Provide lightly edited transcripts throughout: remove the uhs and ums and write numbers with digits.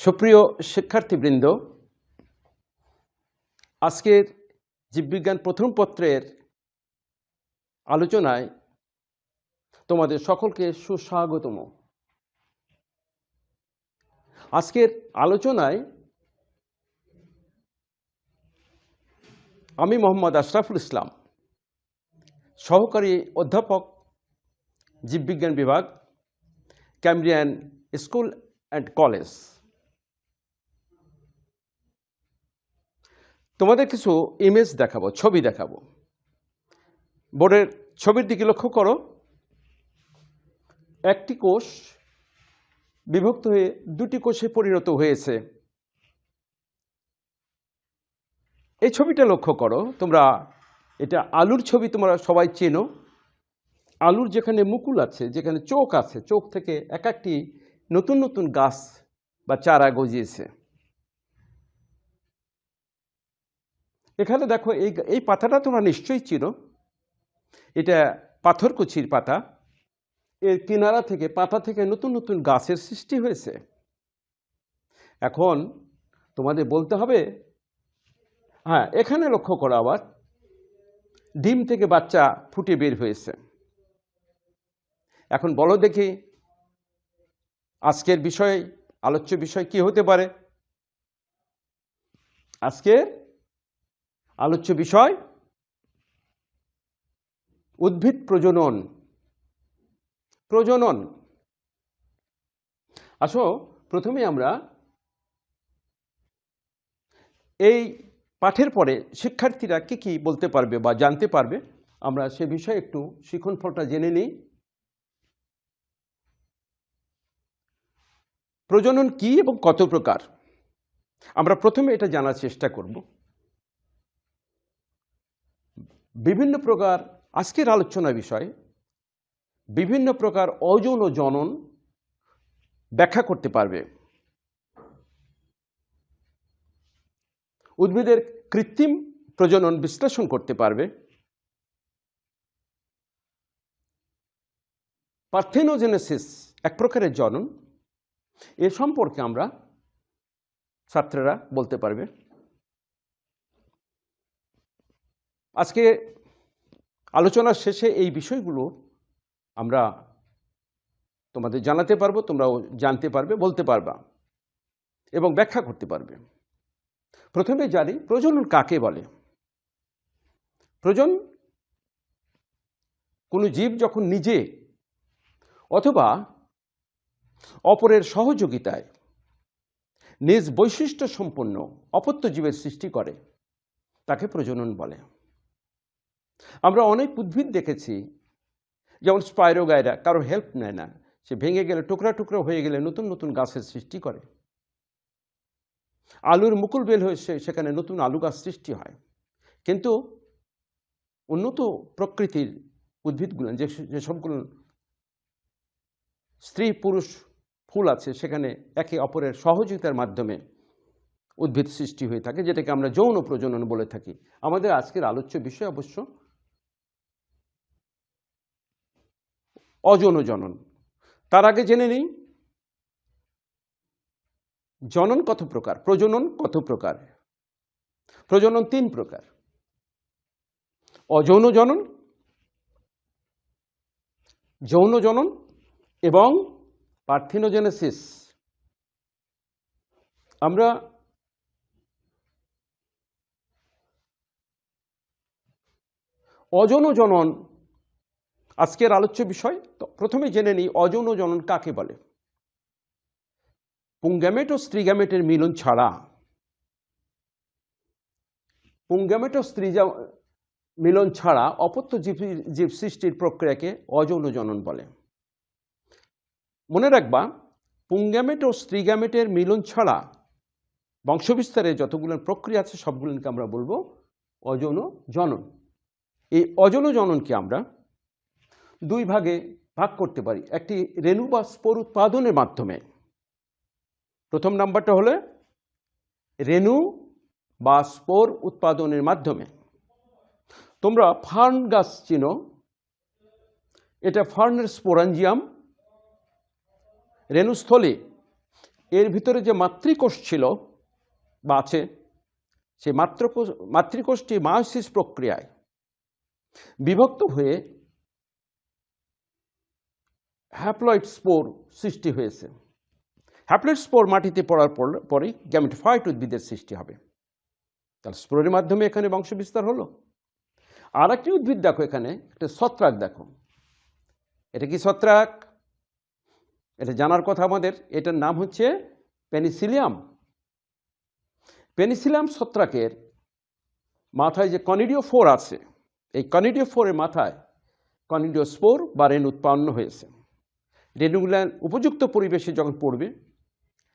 সুপ্রিয় শিক্ষার্থীবৃন্দ, আজকের জীববিজ্ঞান প্রথম পত্রের আলোচনায় তোমাদের সকলকে সুস্বাগতম। আজকের আলোচনায় আমি মোহাম্মদ আশরাফুল ইসলাম, সহকারী অধ্যাপক, জীববিজ্ঞান বিভাগ, ক্যামব্রিয়ান স্কুল অ্যান্ড কলেজ। তোমাদের কিছু ইমেজ দেখাবো, ছবি দেখাবো। বোর্ডের ছবির দিকে লক্ষ্য করো। একটি কোষ বিভক্ত হয়ে দুটি কোষে পরিণত হয়েছে। এই ছবিটা লক্ষ্য করো তোমরা। এটা আলুর ছবি, তোমরা সবাই চেনো। আলুর যেখানে মুকুল আছে, যেখানে চোখ আছে, চোখ থেকে এক একটি নতুন নতুন গাছ বা চারা গজিয়েছে। এখানে দেখো এই পাতাটা তোমরা নিশ্চয়ই চিনো। এটা পাথরকুচির পাতা। এর কিনারা থেকে, পাতা থেকে নতুন নতুন গাছের সৃষ্টি হয়েছে। এখন তোমাদের বলতে হবে, হ্যাঁ, এখানে লক্ষ্য করো আবার ডিম থেকে বাচ্চা ফুটে বের হয়েছে। এখন বলো দেখি, আজকের বিষয়, আলোচ্য বিষয় কি হতে পারে? আজকের আলোচ্য বিষয় উদ্ভিদ প্রজনন। প্রজনন। আসো, প্রথমে আমরা এই পাঠের পরে শিক্ষার্থীরা কি কি বলতে পারবে বা জানতে পারবে, আমরা সে বিষয়ে একটু শিক্ষণফলটা জেনে নিই। প্রজনন কি এবং কত প্রকার, আমরা প্রথমে এটা জানার চেষ্টা করব। বিভিন্ন প্রকার, আজকের আলোচনা বিষয় বিভিন্ন প্রকার অযৌন জনন ব্যাখ্যা করতে পারবে। উদ্ভিদের কৃত্রিম প্রজনন বিশ্লেষণ করতে পারবে। পার্থেনোজেনেসিস এক প্রকারের জনন, এ সম্পর্কে আমরা ছাত্ররা বলতে পারবে। আজকে আলোচনার শেষে এই বিষয়গুলো আমরা তোমাদের জানাতে পারবো, তোমরাও জানতে পারবে, বলতে পারবা এবং ব্যাখ্যা করতে পারবে। প্রথমে জানি প্রজনন কাকে বলে। প্রজনন কোনো জীব যখন নিজে অথবা অপরের সহযোগিতায় নিজ বৈশিষ্ট্য সম্পন্ন অপত্য জীবের সৃষ্টি করে, তাকে প্রজনন বলে। আমরা অনেক উদ্ভিদ দেখেছি, যেমন স্পাইরোগাইরা, কারো হেল্প নেয় না, সে ভেঙে গেলে, টুকরা টুকরা হয়ে গেলে নতুন নতুন গাছের সৃষ্টি করে। আলুর মুকুল বের হয়েছে, সেখানে নতুন আলু গাছ সৃষ্টি হয়। কিন্তু উন্নত প্রকৃতির উদ্ভিদগুলো, যে সবগুলো স্ত্রী পুরুষ ফুল আছে, সেখানে একে অপরের সহযোগিতার মাধ্যমে উদ্ভিদ সৃষ্টি হয়ে থাকে, যেটাকে আমরা যৌন প্রজনন বলে থাকি। আমাদের আজকের আলোচ্য বিষয় অবশ্য অযৌন জনন। তার আগে জেনে নিই জনন কত প্রকার, প্রজনন কত প্রকার। প্রজনন তিন প্রকার: অযৌন জনন, যৌন জনন এবং পার্থেনোজেনেসিস। আমরা অযৌন জনন আজকের আলোচ্য বিষয়। তো প্রথমে জেনে নিই অযৌন জনন কাকে বলে। পুংগ্যামেট ও স্ত্রীগ্যামেটের মিলন ছাড়া, পুংগ্যামেট ও স্ত্রী মিলন ছাড়া অপত্য জীব সৃষ্টির প্রক্রিয়াকে অযৌন জনন বলে। মনে রাখবা, পুংগ্যামেট ও স্ত্রীগ্যামেটের মিলন ছাড়া বংশবিস্তারের যতগুলো প্রক্রিয়া আছে, সবগুলোকে আমরা বলবো অযৌন জনন। এই অযৌন জননকে আমরা দুই ভাগে ভাগ করতে পারি। একটি রেণু বা স্পোর উৎপাদনের মাধ্যমে। প্রথম নাম্বারটা হলো রেণু বা স্পোর উৎপাদনের মাধ্যমে। তোমরা ফার্ন গাছ চিনো, এটা ফার্নের স্পোরাঞ্জিয়াম রেণুস্থলে এর ভিতরে যে মাতৃকোষ ছিল বা আছে, সেই মাতৃকোষটি মায়োসিস প্রক্রিয়ায় বিভক্ত হয়ে হ্যাপ্লয়েড স্পোর সৃষ্টি হয়েছে। হ্যাপ্লয়েড স্পোর মাটিতে পড়ার পরেই গ্যামেটোফাইট উদ্ভিদের সৃষ্টি হবে। তাহলে স্পোরের মাধ্যমে এখানে বংশবিস্তার হলো। আর একটি উদ্ভিদ দেখো, এখানে একটা ছত্রাক দেখো। এটা কি ছত্রাক? এটা জানার কথা আমাদের। এটার নাম হচ্ছে পেনিসিলিয়াম। পেনিসিলিয়াম ছত্রাকের মাথায় যে কনিডিওফোর আছে, এই কনিডিওফোরের মাথায় কনিডিওস্পোর বা রেণু উৎপন্ন হয়েছে। রেণুগুলো উপযুক্ত পরিবেশে যখন পড়বে,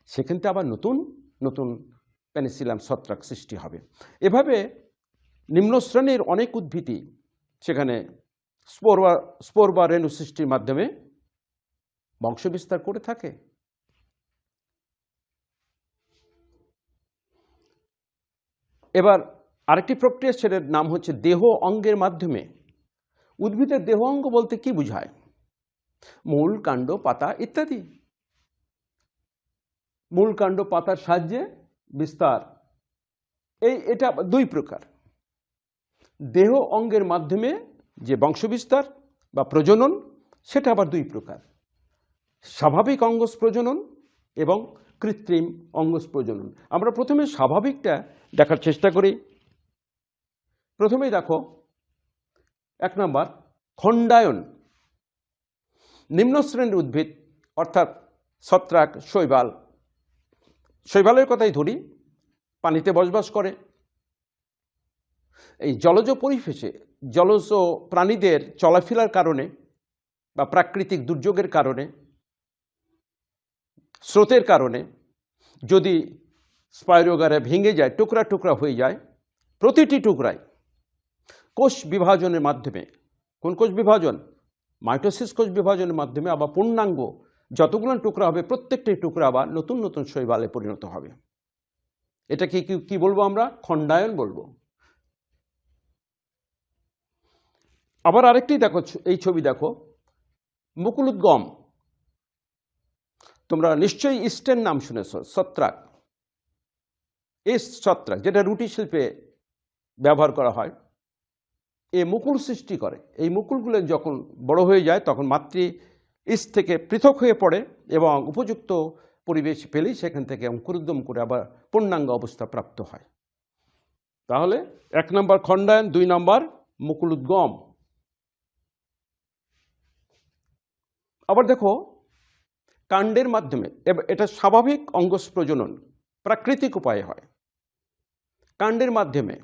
সেখান থেকে আবার নতুন নতুন পেনিসিলিয়াম ছত্রাক সৃষ্টি হবে। এভাবে নিম্ন শ্রেণীর অনেক উদ্ভিদই সেখানে স্পোর বা রেণু সৃষ্টির মাধ্যমে বংশবিস্তার করে থাকে। এবার আরেকটি প্রক্রিয়া, সেটার নাম হচ্ছে দেহ অঙ্গের মাধ্যমে। উদ্ভিদের দেহ অঙ্গ বলতে কি বোঝায়? মূল, কাণ্ড, পাতা ইত্যাদি। মূল, কাণ্ড, পাতার সাহায্যে বিস্তার, এটা দুই প্রকার। দেহ অঙ্গের মাধ্যমে যে বংশবিস্তার বা প্রজনন, সেটা আবার দুই প্রকার: স্বাভাবিক অঙ্গজ প্রজনন এবং কৃত্রিম অঙ্গজ প্রজনন। আমরা প্রথমে স্বাভাবিকটা দেখার চেষ্টা করি। প্রথমেই দেখো 1 নম্বর, খণ্ডায়ন। নিম্ন শ্রেণীর উদ্ভিদ অর্থাৎ ছত্রাক, শৈবাল, শৈবালের কথাই ধরি, পানিতে বসবাস করে। এই জলজ পরিবেশে জলজ প্রাণীদের চলাফেরার কারণে বা প্রাকৃতিক দুর্যোগের কারণে, স্রোতের কারণে যদি স্পাইরোগারা ভেঙে যায়, টুকরা টুকরা হয়ে যায়, প্রতিটি টুকরায় কোষ বিভাজনের মাধ্যমে, কোন কোষ বিভাজন? মাইটোসিস কোষ বিভাজনের মাধ্যমে আবার পূর্ণাঙ্গ যতগুলো টুকরা হবে, প্রত্যেকটি টুকরা আবার নতুন নতুন শৈবালে পরিণত হবে। এটা কি বলবো আমরা? খণ্ডায়ন বলবো। আবার আরেকটি দেখো, এই ছবি দেখো, মুকুলোদ্গম। তোমরা নিশ্চয়ই ইস্টের নাম শুনেছ, ছত্রাক। এই ছত্রাক যেটা রুটি শিল্পে ব্যবহার করা হয়, এই মুকুল সৃষ্টি করে। এই মুকুলগুলো যখন বড় হয়ে যায়, তখন মাতৃ ইস্ট থেকে পৃথক হয়ে পড়ে এবং উপযুক্ত পরিবেশ পেলেই সেখান থেকে অঙ্কুরোদ্গম করে আবার পূর্ণাঙ্গ অবস্থা প্রাপ্ত হয়। তাহলে 1 নম্বর খণ্ডায়ন, 2 নম্বর মুকুলোদ্গম। আবার দেখো, কাণ্ডের মাধ্যমে, এটা স্বাভাবিক অঙ্গজ প্রজনন, প্রাকৃতিক উপায়ে হয়। কাণ্ডের মাধ্যমে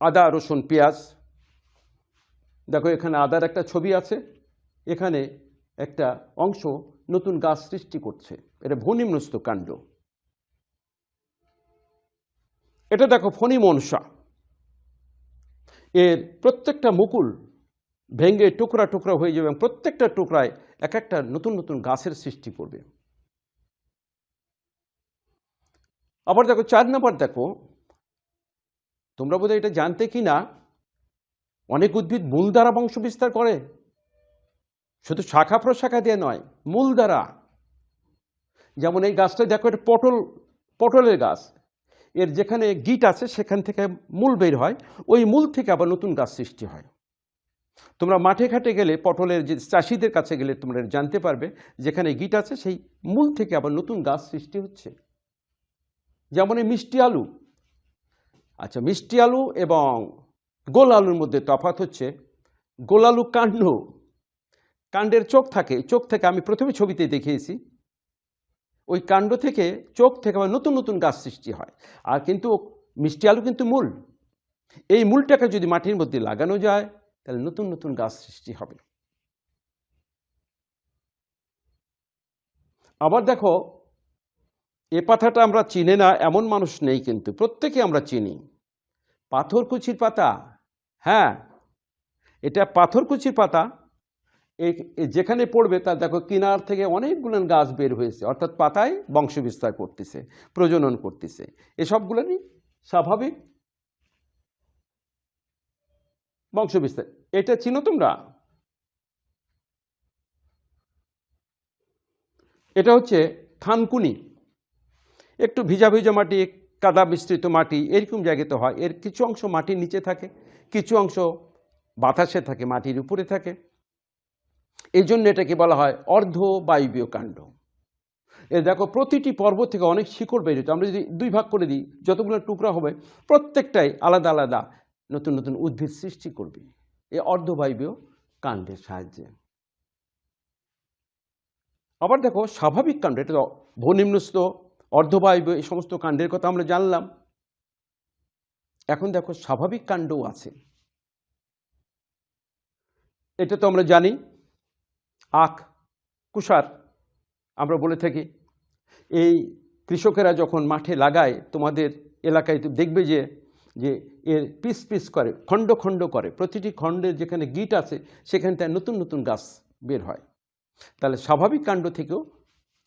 আদা, রসুন, পেঁয়াজ, দেখো এখানে আদার একটা ছবি আছে, এখানে একটা অংশ নতুন গাছ সৃষ্টি করছে, এটা ভূনিম্নস্থ কাণ্ড। এটা দেখো ফণিমনসা, এর প্রত্যেকটা মুকুল ভেঙে টুকরা টুকরা হয়ে যাবে এবং প্রত্যেকটা টুকরায় এক একটা নতুন নতুন গাছের সৃষ্টি করবে। আবার দেখো 4 নম্বর, দেখো তোমরা বোধহয় এটা জানতে কি না, অনেক উদ্ভিদ মূল দ্বারা বংশ বিস্তার করে। শুধু শাখা প্রশাখা দিয়ে নয়, মূল দ্বারা। যেমন এই গাছটা দেখো, এটা পটলের গাছ। এর যেখানে গিট আছে সেখান থেকে মূল বের হয়, ওই মূল থেকে আবার নতুন গাছ সৃষ্টি হয়। তোমরা মাঠে ঘাটে গেলে, পটলের যে চাষিদের কাছে গেলে তোমরা জানতে পারবে, যেখানে গিট আছে সেই মূল থেকে আবার নতুন গাছ সৃষ্টি হচ্ছে। যেমন এই মিষ্টি আলু। আচ্ছা, মিষ্টি আলু এবং গোল আলুর মধ্যে তফাৎ হচ্ছে, গোল আলু কাণ্ডের চোখ থাকে, চোখ থেকে আমি প্রথমে ছবিতে দেখিয়েছি, ওই কাণ্ড থেকে, চোখ থেকে আবার নতুন নতুন গাছ সৃষ্টি হয়। আর কিন্তু মিষ্টি আলু কিন্তু মূল, এই মূলটাকে যদি মাটির মধ্যে লাগানো যায়, তাহলে নতুন নতুন গাছ সৃষ্টি হবে। আবার দেখো, এ পাতাটা আমরা চিনি না এমন মানুষ নেই, কিন্তু প্রত্যেকে আমরা চিনি, পাথরকুচির পাতা। হ্যাঁ, এটা পাথরকুচির পাতা। যেখানে পড়বে তার দেখো কিনার থেকে অনেকগুলো গাছ বের হয়েছে, অর্থাৎ পাতায় বংশ বিস্তার করতেছে, প্রজনন করতেছে। এসবগুলোরই স্বাভাবিক বংশ বিস্তার। এটা চিনো তোমরা? এটা হচ্ছে থানকুনি একটু ভিজা ভিজা মাটি, কাদা মিশ্রিত মাটি, এরকম জায়গাতে হয়। এর কিছু অংশ মাটির নিচে থাকে, কিছু অংশ বাতাসে থাকে, মাটির উপরে থাকে। এই জন্য এটাকে বলা হয় অর্ধবায়বীয় কাণ্ড। এ দেখো প্রতিটি পর্বত থেকে অনেক শিকড় বের হচ্ছে। আমরা যদি দুই ভাগ করে দিই, যতগুলো টুকরা হবে প্রত্যেকটাই আলাদা আলাদা নতুন নতুন উদ্ভিদ সৃষ্টি করবে এই অর্ধবায়বীয় কাণ্ডের সাহায্যে। আবার দেখো স্বাভাবিক কাণ্ড, এটা তো ভূনিম্নস্থ, অর্ধবায়বীয়, এই সমস্ত কাণ্ডের কথা আমরা জানলাম। এখন দেখো স্বাভাবিক কাণ্ডও আছে। এটা তো আমরা জানি, আখ, কুষার আমরা বলে থাকি। এই কৃষকেরা যখন মাঠে লাগায়, তোমাদের এলাকায় তো দেখবে যে যে এর পিস পিস করে, খণ্ড খণ্ড করে, প্রতিটি খণ্ডের যেখানে গিট আছে সেখানটায় নতুন নতুন গাছ বের হয়। তাহলে স্বাভাবিক কাণ্ড থেকেও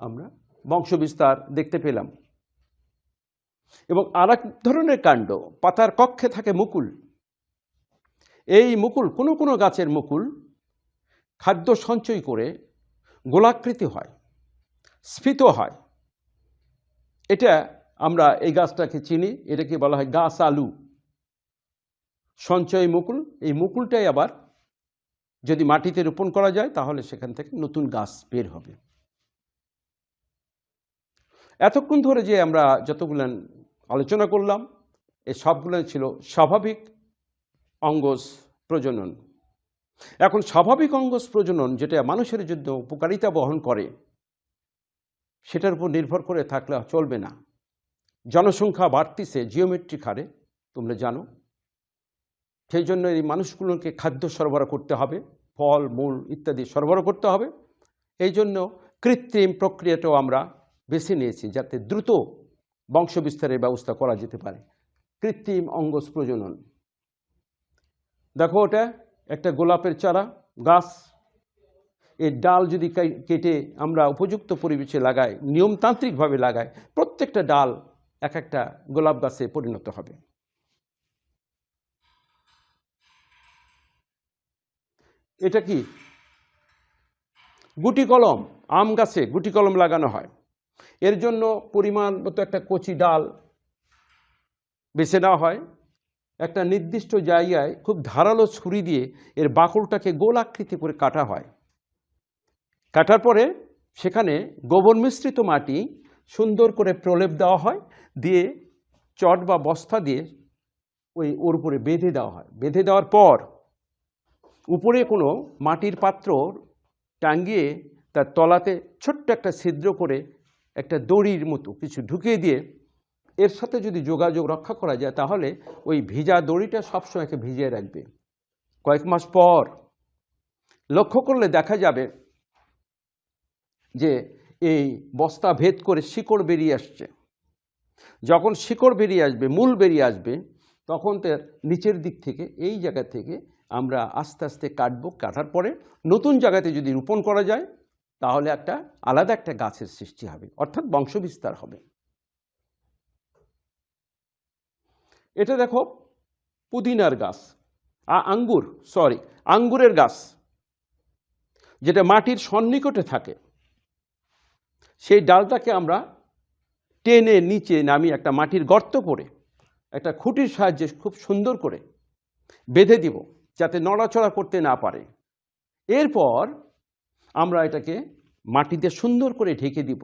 আমরা বংশবিস্তার দেখতে পেলাম। এবং আর এক ধরনের কাণ্ড, পাতার কক্ষে থাকে মুকুল। এই মুকুল, কোনো কোনো গাছের মুকুল খাদ্য সঞ্চয় করে গোলাকৃতি হয়, স্ফীত হয়। এটা আমরা এই গাছটাকে চিনি, এটাকে বলা হয় গাছ আলু, সঞ্চয় মুকুল। এই মুকুলটাই আবার যদি মাটিতে রোপণ করা যায় তাহলে সেখান থেকে নতুন গাছ বের হবে। এতক্ষণ ধরে যে আমরা যতগুলো আলোচনা করলাম, এই সবগুলো ছিল স্বাভাবিক অঙ্গজ প্রজনন। এখন স্বাভাবিক অঙ্গজ প্রজনন যেটা মানুষের জন্য উপকারিতা বহন করে, সেটার উপর নির্ভর করে থাকলে চলবে না। জনসংখ্যা বাড়তিছে জিওমেট্রিক হারে, তোমরা জানো। সেই জন্য এই মানুষগুলোকে খাদ্য সরবরাহ করতে হবে, ফল মূল ইত্যাদি সরবরাহ করতে হবে। এই জন্য কৃত্রিম প্রক্রিয়াটাও আমরা বেছে নিয়েছি, যাতে দ্রুত বংশবিস্তারের ব্যবস্থা করা যেতে পারে। কৃত্রিম অঙ্গজ প্রজনন। দেখো ওটা একটা গোলাপের চারা গাছ, এর ডাল যদি কেটে আমরা উপযুক্ত পরিবেশে লাগাই, নিয়মতান্ত্রিকভাবে লাগাই, প্রত্যেকটা ডাল এক একটা গোলাপ গাছে পরিণত হবে। এটা কি গুটি কলম, আম গাছে গুটি কলম লাগানো হয়। এর জন্য পরিমাণ মতো একটা কচি ডাল বেছে নেওয়া হয়, একটা নির্দিষ্ট জায়গায় খুব ধারালো ছুরি দিয়ে এর বাকলটাকে গোল আকৃতি করে কাটা হয়। কাটার পরে সেখানে গোবর মিশ্রিত মাটি সুন্দর করে প্রলেপ দেওয়া হয়, দিয়ে চট বা বস্তা দিয়ে ওর উপরে বেঁধে দেওয়া হয়। বেঁধে দেওয়ার পর উপরে কোনো মাটির পাত্র টাঙ্গিয়ে তার তলাতে ছোট্ট একটা ছিদ্র করে একটা দড়ির মতো কিছু ঢুকিয়ে দিয়ে এর সাথে যদি যোগাযোগ রক্ষা করা যায়, তাহলে ওই ভিজা দড়িটা সবসময় ভিজিয়ে রাখবে। কয়েক মাস পর লক্ষ্য করলে দেখা যাবে যে এই বস্তা ভেদ করে শিকড় বেরিয়ে আসছে। যখন শিকড় বেরিয়ে আসবে, মূল বেরিয়ে আসবে, তখন তার নিচের দিক থেকে, এই জায়গা থেকে আমরা আস্তে আস্তে কাটবো। কাটার পরে নতুন জায়গাতে যদি রোপণ করা যায়, তাহলে একটা আলাদা একটা গাছের সৃষ্টি হবে, অর্থাৎ বংশবিস্তার হবে। এটা দেখো পুদিনার গাছ, আঙ্গুরের গাছ, যেটা মাটির সন্নিকটে থাকে। সেই ডালটাকে আমরা টেনে নিচে নামিয়ে একটা মাটির গর্ত করে একটা খুঁটির সাহায্যে খুব সুন্দর করে বেঁধে দিব, যাতে নড়াচড়া করতে না পারে। এরপর আমরা এটাকে মাটিতে সুন্দর করে ঢেকে দিব।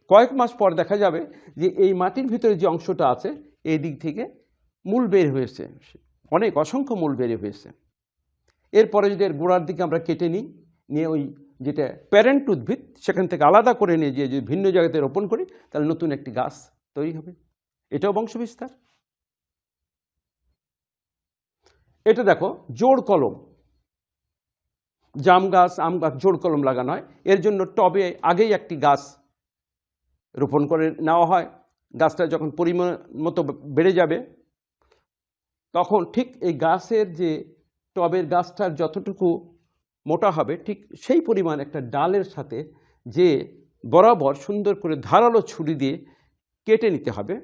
কয়েক মাস পর দেখা যাবে যে এই মাটির ভিতরে যে অংশটা আছে, এই দিক থেকে মূল বের হয়েছে, অনেক অসংখ্য মূল বের হয়েছে। এরপরে যদি এর গোড়ার দিকে আমরা কেটে নিই, নিয়ে ওই যেটা প্যারেন্ট উদ্ভিদ সেখান থেকে আলাদা করে নিয়ে যে যদি ভিন্ন জায়গাতে রোপণ করি, তাহলে নতুন একটি গাছ তৈরি হবে। এটাও বংশবিস্তার। এটা দেখো জোড় কলম, জাম গাছ, আম গাছ জোড় কলম লাগানো হয়। এর জন্য টবে আগেই একটি গাছ রোপণ করে নেওয়া হয়। গাছটা যখন পরিমাণ মতো বেড়ে যাবে, তখন ঠিক এই গাছের যে টবের গাছটার যতটুকু মোটা হবে, ঠিক সেই পরিমাণ একটা ডালের সাথে যে বরাবর সুন্দর করে ধারালো ছুরি দিয়ে কেটে নিতে হবে,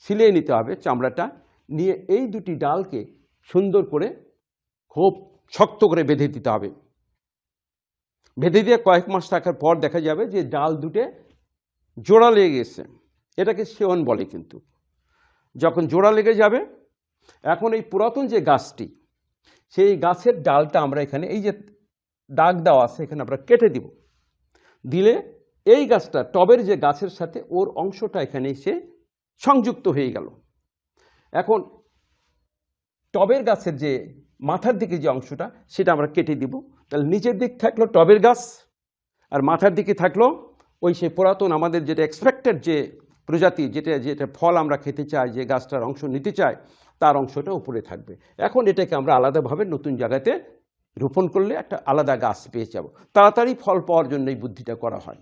সিলিয়ে নিতে হবে চামড়াটা, নিয়ে এই দুটি ডালকে সুন্দর করে খুব শক্ত করে বেঁধে দিতে হবে। বেঁধে দিয়ে কয়েক মাস থাকার পর দেখা যাবে যে ডাল দুটে জোড়া লেগে গেছে, এটাকে সেওন বলে। কিন্তু যখন জোড়া লেগে যাবে, এখন এই পুরাতন যে গাছটি, সেই গাছের ডালটা আমরা এখানে এই যে দাগ দেওয়া আছে এখানে আমরা কেটে দিব। দিলে এই গাছটা টবের যে গাছের সাথে ওর অংশটা এখানে এসে সংযুক্ত হয়ে গেল। এখন টবের গাছের যে মাথার দিকে যে অংশটা সেটা আমরা কেটে দিব। তাহলে নিচের দিক থাকলো টবের গাছ, আর মাথার দিকে থাকলো ওই সে পুরাতন আমাদের যেটা এক্সপেক্টেড যে প্রজাতি, যেটা ফল আমরা খেতে চাই, যে গাছটার অংশ নিতে চাই, তার অংশটা উপরে থাকবে। এখন এটাকে আমরা আলাদাভাবে নতুন জায়গাতে রোপণ করলে একটা আলাদা গাছ পেয়ে যাব। তাড়াতাড়ি ফল পাওয়ার জন্য এই বুদ্ধিটা করা হয়।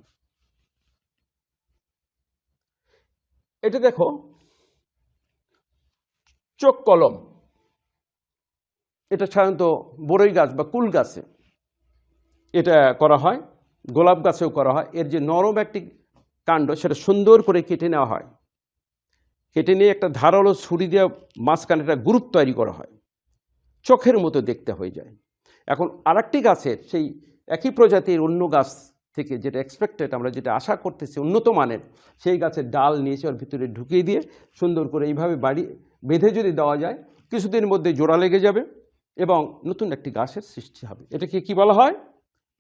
এটা দেখো, চোখ কলম। এটা সাধারণত বড়ই গাছ বা কুল গাছে এটা করা হয়, গোলাপ গাছেও করা হয়। এর যে নরম একটি কাণ্ড সেটা সুন্দর করে কেটে নেওয়া হয়, কেটে নিয়ে একটা ধারালো ছুরি দিয়ে মাঝখানে একটা গ্রুপ তৈরি করা হয়, চোখের মতো দেখতে হয়ে যায়। এখন আরেকটি গাছের সেই একই প্রজাতির অন্য গাছ থেকে যেটা এক্সপেক্টেড, আমরা যেটা আশা করতেছি উন্নত মানের, সেই গাছের ডাল নিয়ে ওর ভিতরে ঢুকিয়ে দিয়ে সুন্দর করে এইভাবে বেঁধে যদি দেওয়া যায়, কিছুদিনের মধ্যে জোড়া লেগে যাবে এবং নতুন একটি গাছের সৃষ্টি হবে। এটাকে কি বলা হয়?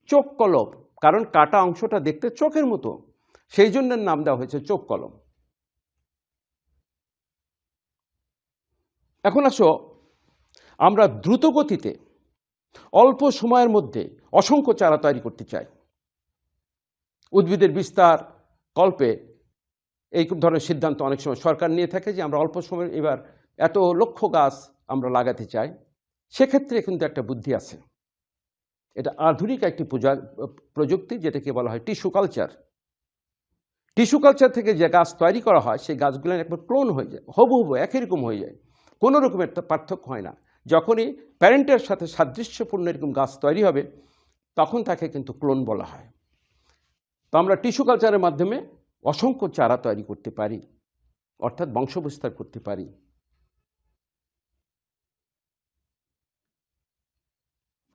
চোখ কলম। কারণ কাটা অংশটা দেখতে চোখের মতো, সেই জন্য নাম দেওয়া হয়েছে চোখ কলম। এখন আসো, আমরা দ্রুত গতিতে অল্প সময়ের মধ্যে অসংখ্য চারা তৈরি করতে চাই। উদ্ভিদের বিস্তার কল্পে এই ধরনের সিদ্ধান্ত অনেক সময় সরকার নিয়ে থাকে যে আমরা অল্প সময় এবার এত লক্ষ গাছ আমরা লাগাতে চাই। সেক্ষেত্রে কিন্তু একটা বুদ্ধি আছে। এটা আধুনিক একটি প্রযুক্তি, যেটাকে বলা হয় টিস্যু কালচার। টিস্যু কালচার থেকে যে গাছ তৈরি করা হয়, সেই গাছগুলো একবার ক্লোন হয়ে যায়, হুবহু একই রকম হয়ে যায়, কোনো রকমের পার্থক্য হয় না। যখনই প্যারেন্টের সাথে সাদৃশ্যপূর্ণ এরকম গাছ তৈরি হবে, তখন তাকে কিন্তু ক্লোন বলা হয়। তো আমরা টিস্যু কালচারের মাধ্যমে অসংখ্য চারা তৈরি করতে পারি, অর্থাৎ বংশবিস্তার করতে পারি।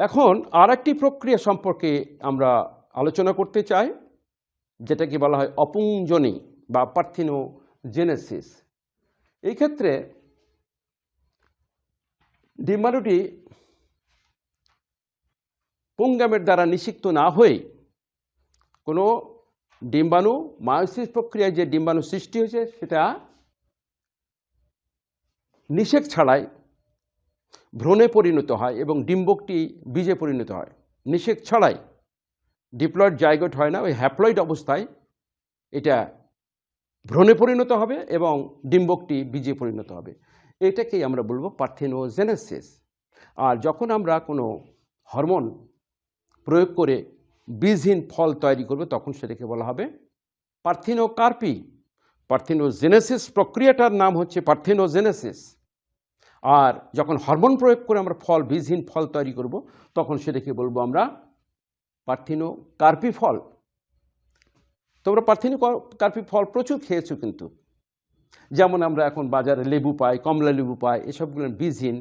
এখন আর একটি প্রক্রিয়া সম্পর্কে আমরা আলোচনা করতে চাই, যেটাকে বলা হয় অপুংজনি বা পার্থেনোজেনেসিস। এই ক্ষেত্রে ডিম্বাণুটি পুংগামের দ্বারা নিষিক্ত না হয়ে কোনো ডিম্বাণু মায়োসিস প্রক্রিয়ায় যে ডিম্বাণু সৃষ্টি হয়েছে সেটা নিষেক ছাড়াই ভ্রূণে পরিণত হয় এবং ডিম্বকটি বীজে পরিণত হয়। নিষেক ছাড়াই ডিপ্লয়েড জাইগোট হয় না, ওই হ্যাপ্লয়েড অবস্থায় এটা ভ্রূণে পরিণত হবে এবং ডিম্বকটি বীজে পরিণত হবে। এটাকেই আমরা বলবো পার্থেনোজেনেসিস। আর যখন আমরা কোনো হরমোন প্রয়োগ করে বীজহীন ফল তৈরি করবে, তখন সেটাকে বলা হবে পার্থেনোকার্পি। পার্থেনোজেনেসিস প্রক্রিয়াটার নাম হচ্ছে পার্থেনোজেনেসিস। আর যখন হরমোন প্রয়োগ করে আমরা বীজহীন ফল তৈরি করব, তখন সেটাকে বলবো আমরা পার্থেনোকার্পি ফল। তোমরা পার্থেনোকার্পি ফল প্রচুর খেয়েছো কিন্তু, যেমন আমরা এখন বাজারে লেবু পাই, কমলা লেবু পাই, এসবগুলো বীজহীন,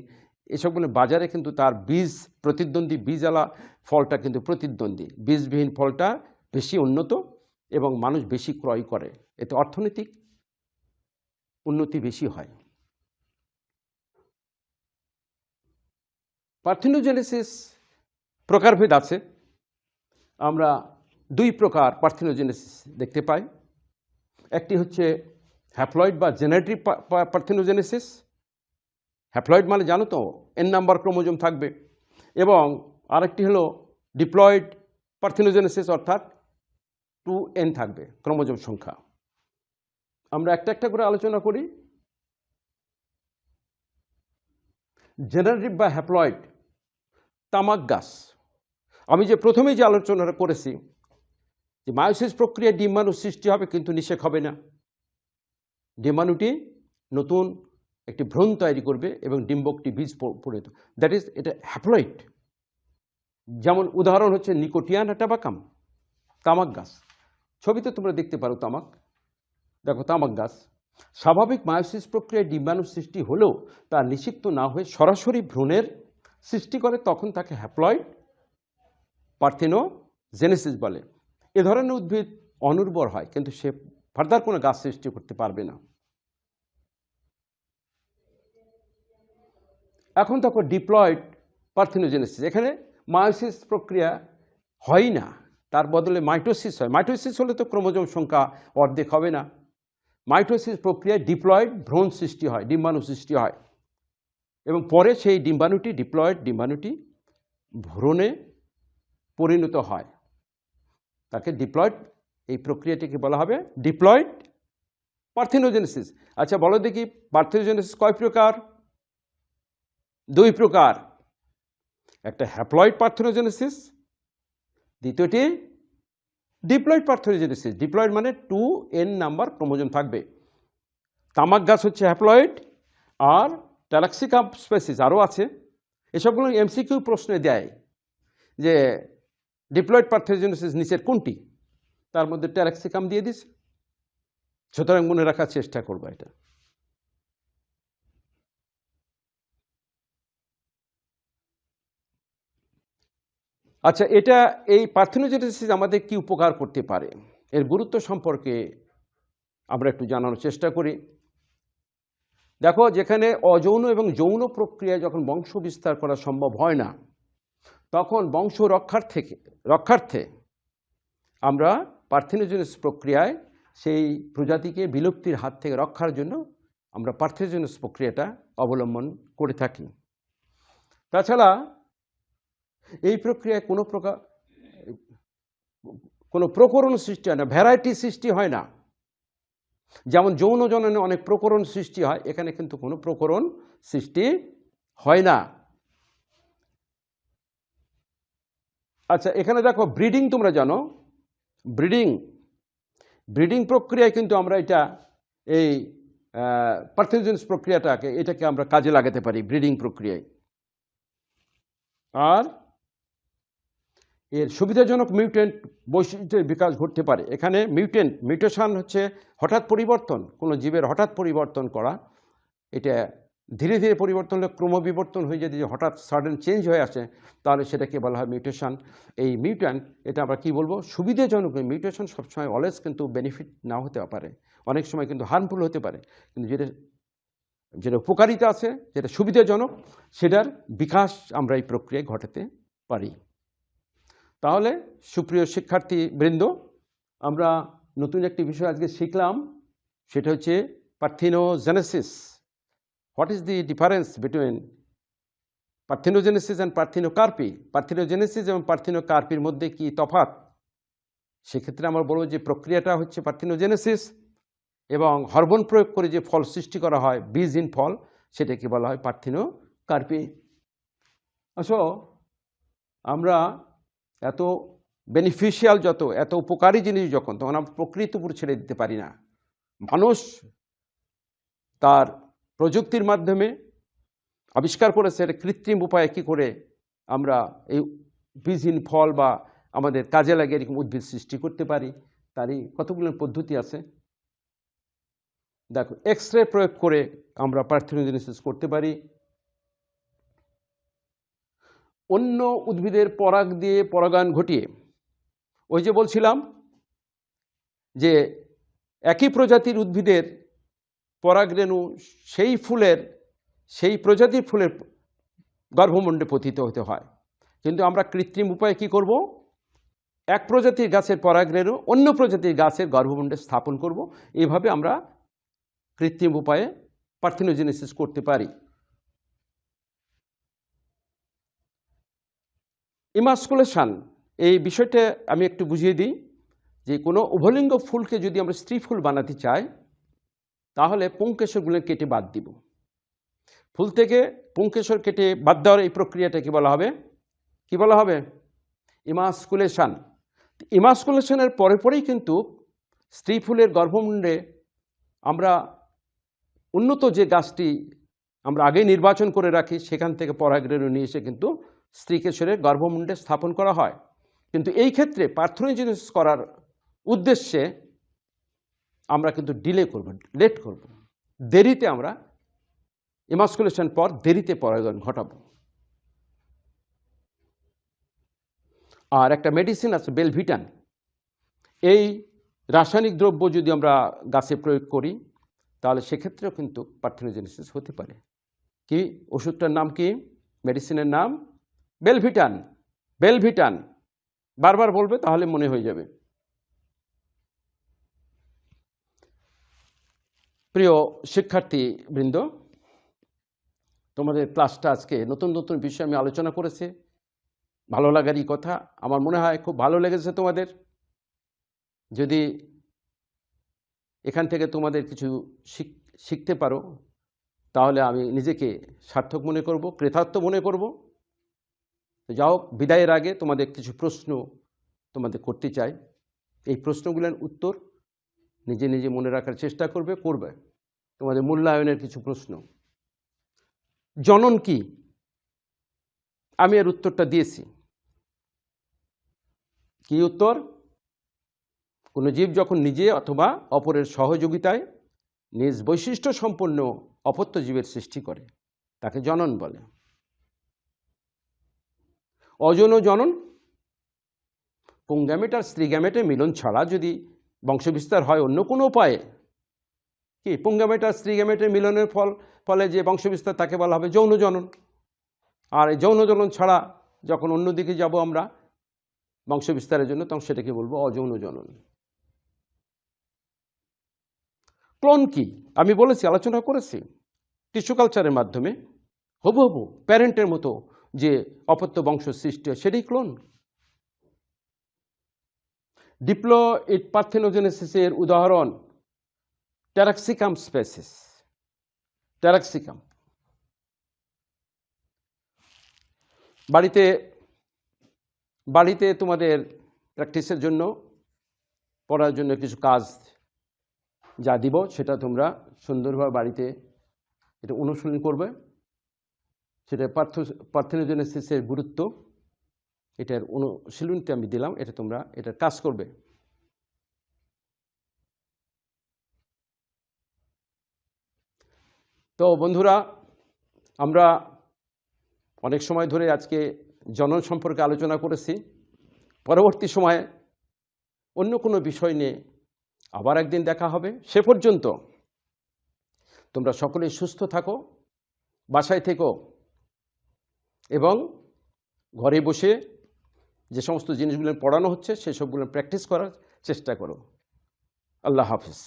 এসবগুলো বাজারে কিন্তু তার বীজ প্রতিদ্বন্দ্বী, বীজওয়ালা ফলটা কিন্তু প্রতিদ্বন্দ্বী। বীজবিহীন ফলটা বেশি উন্নত এবং মানুষ বেশি ক্রয় করে, এতে অর্থনৈতিক উন্নতি বেশি হয়। পার্থেনোজেনেসিস প্রকারভেদ আছে। আমরা দুই প্রকার পার্থেনোজেনেসিস দেখতে পাই। একটি হচ্ছে হ্যাপ্লয়েড বা জেনেটিক পার্থেনোজেনেসিস। হ্যাপ্লয়েড মানে জানো তো, এন নাম্বার ক্রোমোজোম থাকবে। এবং আরেকটি হলো ডিপ্লয়েড পার্থেনোজেনেসিস, অর্থাৎ 2n থাকবে ক্রোমোজোম সংখ্যা। আমরা একটা একটা করে আলোচনা করি। জেনেটিক বা হ্যাপ্লয়েড তামাক গাছ। আমি যে প্রথমেই যে আলোচনাটা করেছি যে মায়োসিস প্রক্রিয়ায় ডিম্বাণু সৃষ্টি হবে কিন্তু নিষেক হবে না। ডিম্বাণুটি নতুন একটি ভ্রূণ তৈরি করবে এবং ডিম্বকটি বীজ পরিণত, দ্যাট ইজ এটা হ্যাপ্লয়েড। যেমন উদাহরণ হচ্ছে নিকোটিয়ানা টাবাকাম, তামাক গাছ। ছবিতে তোমরা দেখতে পারো তামাক, দেখো তামাক গাছ। স্বাভাবিক মায়োসিস প্রক্রিয়ায় ডিম্বাণু সৃষ্টি হলেও তা নিষিক্ত না হয়ে সরাসরি ভ্রূণের সৃষ্টি করে, তখন তাকে হ্যাপ্লয়েড পার্থেনোজেনেসিস জেনেসিস বলে। এ ধরনের উদ্ভিদ অনুর্বর হয়, কিন্তু সে ফার্দার কোনো গাছ সৃষ্টি করতে পারবে না। এখন দেখো ডিপ্লয়েড পার্থেনোজেনেসিস। এখানে মায়োসিস প্রক্রিয়া হয় না, তার বদলে মাইটোসিস হয়। মাইটোসিস হলে তো ক্রোমোজোম সংখ্যা অর্ধেক হবে না। মাইটোসিস প্রক্রিয়ায় ডিপ্লয়েড ভ্রূণ সৃষ্টি হয়, ডিম্বাণু সৃষ্টি হয়, এবং পরে সেই ডিপ্লয়েড ডিম্বাণুটি ভ্রূণে পরিণত হয়। তাকে ডিপ্লয়েড, এই প্রক্রিয়াটিকে বলা হবে ডিপ্লয়েড পার্থেনোজেনেসিস। আচ্ছা বলো দেখি, পার্থেনোজেনেসিস কয় প্রকার? 2 প্রকার। একটা হ্যাপ্লয়েড পার্থেনোজেনেসিস, দ্বিতীয়টি ডিপ্লয়েড পার্থেনোজেনেসিস। ডিপ্লয়েড মানে 2n নাম্বার ক্রোমোজোম থাকবে। তামাক গাছ হচ্ছে হ্যাপ্লয়েড, আর ট্যালাক্সিকাম স্পেসিস আরও আছে। এসবগুলো এমসিকিউ প্রশ্নে দেয় যে ডিপ্লয়েড পার্থেনোজেনেসিস নিচের কোনটি, তার মধ্যে ট্যালাক্সিকাম দিয়ে দিস। সুতরাং মনে রাখার চেষ্টা করবো এটা। আচ্ছা, এটা এই পার্থেনোজেনেসিস আমাদের কি উপকার করতে পারে, এর গুরুত্ব সম্পর্কে আমরা একটু জানানোর চেষ্টা করি। দেখো, যেখানে অযৌন এবং যৌন প্রক্রিয়া যখন বংশ বিস্তার করা সম্ভব হয় না, তখন বংশ রক্ষার্থে আমরা পার্থেনোজেনেসিস প্রক্রিয়ায় সেই প্রজাতিকে বিলুপ্তির হাত থেকে রক্ষার জন্য আমরা পার্থেনোজেনেসিস প্রক্রিয়াটা অবলম্বন করে থাকি। তাছাড়া এই প্রক্রিয়ায় কোনো প্রকরণ সৃষ্টি হয় না, ভ্যারাইটি সৃষ্টি হয় না। যেমন যৌন জননে অনেক প্রকরণ সৃষ্টি হয়, এখানে কিন্তু কোনো প্রকরণ সৃষ্টি হয় না। আচ্ছা, এখানে দেখো ব্রিডিং, তোমরা জানো ব্রিডিং প্রক্রিয়ায় কিন্তু আমরা এই পার্থেনোজেনেসিস এটাকে আমরা কাজে লাগাতে পারি ব্রিডিং প্রক্রিয়ায়। আর এর সুবিধাজনক মিউটেন্ট বৈশিষ্ট্যের বিকাশ ঘটতে পারে। এখানে মিউটেশন হচ্ছে হঠাৎ পরিবর্তন, কোনো জীবের হঠাৎ পরিবর্তন করা। এটা ধীরে ধীরে পরিবর্তন হলে ক্রমবিবর্তন হয়ে যদি হঠাৎ সাডেন চেঞ্জ হয়ে আসে, তাহলে সেটাকে বলা হয় মিউটেশন। এই মিউট্যান্ট, এটা আমরা কি বলবো, সুবিধাজনক। মিউটেশন সবসময় অলওয়েজ কিন্তু বেনিফিট না হতে পারে, অনেক সময় কিন্তু হার্মফুল হতে পারে। কিন্তু যেটা উপকারিতা আছে, যেটা সুবিধাজনক, সেটার বিকাশ আমরা এই প্রক্রিয়ায় ঘটাতে পারি। তাহলে সুপ্রিয় শিক্ষার্থী বৃন্দ, আমরা নতুন একটি বিষয় আজকে শিখলাম, সেটা হচ্ছে parthenogenesis. What is the difference between parthenogenesis and parthenocarpy? Parthenogenesis এবং পার্থেনোকার্পির মধ্যে কি তফাৎ? সেক্ষেত্রে আমরা বলবো যে প্রক্রিয়াটা হচ্ছে পার্থেনোজেনেসিস, এবং হরমোন প্রয়োগ করে যে ফল সৃষ্টি করা হয়, বীজহীন ফল, সেটাকে বলা হয় পার্থেনোকার্পি। আসলে আমরা এত বেনিফিশিয়াল, এত উপকারী জিনিস যখন, তখন আমরা প্রকৃতির উপর ছেড়ে দিতে পারি না। মানুষ তার প্রযুক্তির মাধ্যমে আবিষ্কার করেছে এটা কৃত্রিম উপায়ে কী করে আমরা এই বীজহীন ফল বা আমাদের কাজে লাগে এরকম উদ্ভিদ সৃষ্টি করতে পারি। তারই কতগুলো পদ্ধতি আছে। দেখো, এক্স রে প্রয়োগ করে আমরা পার্থেনোজেনেসিস করতে পারি। অন্য উদ্ভিদের পরাগ দিয়ে পরাগায়ন ঘটিয়ে, ওই যে বলছিলাম যে একই প্রজাতির উদ্ভিদের পরাগরেণু সেই প্রজাতির ফুলের গর্ভমণ্ডে পতিত হতে হয়। কিন্তু আমরা কৃত্রিম উপায়ে কি করব, এক প্রজাতির গাছের পরাগরেণু অন্য প্রজাতির গাছের গর্ভমণ্ডে স্থাপন করব। এইভাবে আমরা কৃত্রিম উপায়ে পার্থেনোজেনেসিস করতে পারি। ইমাস্কুলেশন, এই বিষয়টা আমি একটু বুঝিয়ে দিই যে কোনো উভলিঙ্গ ফুলকে যদি আমরা স্ত্রী ফুল বানাতে চাই, তাহলে পুংকেশরগুলো কেটে বাদ দিব। ফুল থেকে পুংকেশর কেটে বাদ দেওয়ার এই প্রক্রিয়াটাকে বলা হবে ইমাস্কুলেশন। ইমাস্কুলেশনের পরেই কিন্তু স্ত্রী ফুলের গর্ভমুণ্ডে আমরা উন্নত যে গাছটি আমরা আগেই নির্বাচন করে রাখি, সেখান থেকে পরাগরেণু নিয়ে এসে কিন্তু স্ত্রীকেশরের গর্ভমুণ্ডে স্থাপন করা হয়। কিন্তু এই ক্ষেত্রে পার্থেনোজেনেসিস করার উদ্দেশ্যে আমরা কিন্তু লেট করব, দেরিতে আমরা ইমাস্কুলেশন পর দেরিতে পরাগায়ন ঘটাবো। আর একটা মেডিসিন আছে বেলভিটান। এই রাসায়নিক দ্রব্য যদি আমরা গাছে প্রয়োগ করি তাহলে সেক্ষেত্রেও কিন্তু পার্থেনোজেনেসিস হতে পারে। কি ওষুধটার নাম কি? মেডিসিনের নাম বেলভিটান। বেলভিটান বারবার বলবে তাহলে মনে হয়ে যাবে। প্রিয় শিক্ষার্থীবৃন্দ, তোমাদের ক্লাসটা আজকে নতুন নতুন বিষয় আমি আলোচনা করেছি, ভালো লাগারই কথা। আমার মনে হয় খুব ভালো লেগেছে তোমাদের। যদি এখান থেকে তোমাদের কিছু শিখতে পারো তাহলে আমি নিজেকে সার্থক মনে করব, কৃতার্থ মনে করব। যাও, বিদায়ের আগে তোমাদের কিছু প্রশ্ন তোমাদের করতে চাই। এই প্রশ্নগুলোর উত্তর নিজে নিজে মনে রাখার চেষ্টা করবে। তোমাদের মূল্যায়নের কিছু প্রশ্ন। জনন কি? আমি এর উত্তরটা দিয়েছি। কি উত্তর? কোনো জীব যখন নিজে অথবা অপরের সহযোগিতায় নিজ বৈশিষ্ট্য সম্পন্ন অপত্য জীবের সৃষ্টি করে তাকে জনন বলে। অযৌন জনন পুংগ্যামেট আর স্ত্রীগ্যামেটের মিলন ছাড়া যদি বংশবিস্তার হয় অন্য কোনো উপায়ে, কি পুংগ্যামেট আর স্ত্রীগ্যামেটের মিলনের ফলে যে বংশবিস্তার তাকে বলা হবে যৌন জনন। আর এই যৌন জনন ছাড়া যখন অন্যদিকে যাব আমরা বংশবিস্তারের জন্য, তখন সেটাকে বলবো অযৌন জনন। ক্লোন কি? আমি বলেছি, আলোচনা করেছি, টিস্যু কালচারের মাধ্যমে হুবহু প্যারেন্টের মতো যে অপত্য বংশ সৃষ্টি হয় সেটাই ক্লোন। ডিপ্লয়েড পার্থেনোজেনেসিসের উদাহরণ ট্যারাক্সিকাম স্পেসিস। ট্যারাক্সিকাম বাড়িতে তোমাদের প্র্যাকটিসের জন্য, পড়ার জন্য কিছু কাজ যা দিব সেটা তোমরা সুন্দরভাবে বাড়িতে এটা অনুশীলন করবে। সেটা পার্থেনোজেনেসিসের গুরুত্ব, এটার অনুশীলনতে আমি দিলাম, এটা তোমরা এটার কাজ করবে। তো বন্ধুরা, আমরা অনেক সময় ধরে আজকে জনন সম্পর্কে আলোচনা করেছি। পরবর্তী সময়ে অন্য কোনো বিষয় নিয়ে আবার একদিন দেখা হবে। সে পর্যন্ত তোমরা সকলেই সুস্থ থাকো, বাসায় থেকো এবং ঘরে বসে যে সমস্ত জিনিসগুলো পড়ানো হচ্ছে সেসবগুলো প্র্যাকটিস করার চেষ্টা করো। আল্লাহ হাফিজ।